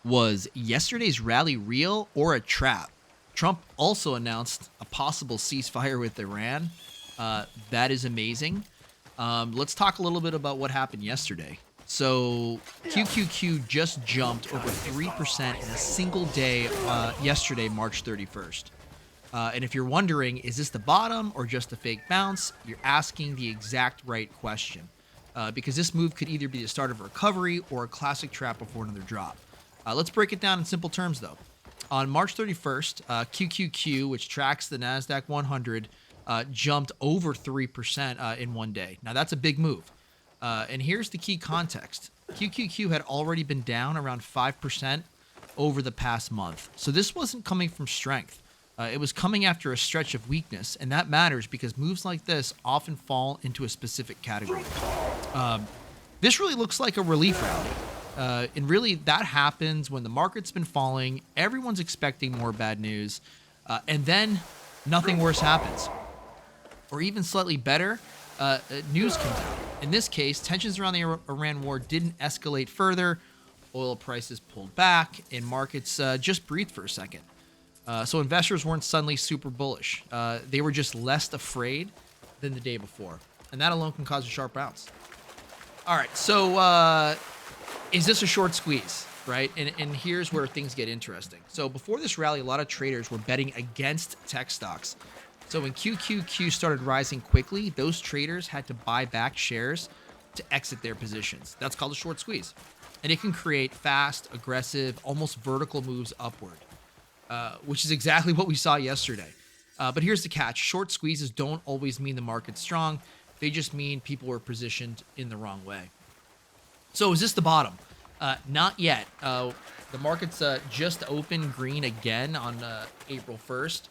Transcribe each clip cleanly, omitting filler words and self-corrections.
Was yesterday's rally real or a trap? Trump also announced a possible ceasefire with Iran. That is amazing. Let's talk a little bit about what happened yesterday. So QQQ just jumped over 3% in a single day yesterday, March 31st. And if you're wondering, is this the bottom or just a fake bounce? You're asking the exact right question. Because this move could either be the start of a recovery or a classic trap before another drop. Let's break it down in simple terms, though. On March 31st, QQQ, which tracks the NASDAQ 100, jumped over 3% in one day. Now, that's a big move. And here's the key context. QQQ had already been down around 5% over the past month. So this wasn't coming from strength. It was coming after a stretch of weakness, and that matters because moves like this often fall into a specific category. This really looks like a relief rally. And really, that happens when the market's been falling, everyone's expecting more bad news, and then nothing worse happens. Or even slightly better, news comes out. In this case, tensions around the Iran war didn't escalate further, oil prices pulled back, and markets just breathed for a second. So investors weren't suddenly super bullish. They were just less afraid than the day before. And that alone can cause a sharp bounce. All right, so is this a short squeeze, right? And here's where things get interesting. So before this rally, a lot of traders were betting against tech stocks. So when QQQ started rising quickly, those traders had to buy back shares to exit their positions. That's called a short squeeze. And it can create fast, aggressive, almost vertical moves upward. Which is exactly what we saw yesterday. But here's the catch. Short squeezes don't always mean the market's strong. They just mean people were positioned in the wrong way. So is this the bottom? Not yet. The market's just opened green again on April 1st.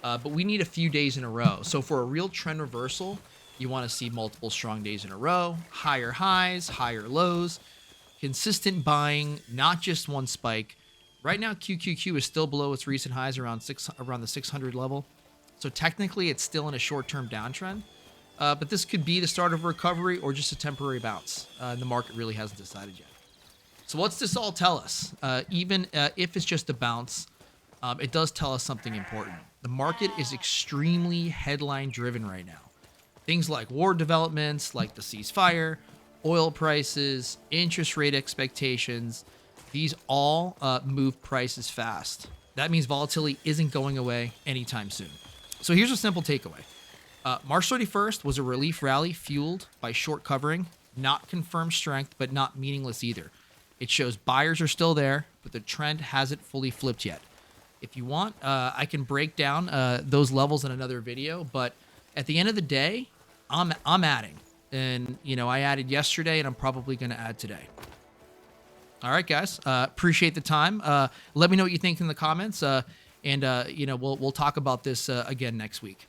But we need a few days in a row. So for a real trend reversal, you want to see multiple strong days in a row, higher highs, higher lows, consistent buying, not just one spike. Right now, QQQ is still below its recent highs around the 600 level. So technically, it's still in a short-term downtrend. But this could be the start of a recovery or just a temporary bounce. The market really hasn't decided yet. So what's this all tell us? Even if it's just a bounce, it does tell us something important. The market is extremely headline-driven right now. Things like war developments, like the ceasefire, oil prices, interest rate expectations, these all move prices fast. That means volatility isn't going away anytime soon. So here's a simple takeaway. March 31st was a relief rally fueled by short covering, not confirmed strength, but not meaningless either. It shows buyers are still there, but the trend hasn't fully flipped yet. If you want, I can break down those levels in another video, but at the end of the day, I'm adding. And, I added yesterday, and I'm probably going to add today. All right, guys. Appreciate the time. Let me know what you think in the comments, and we'll talk about this again next week.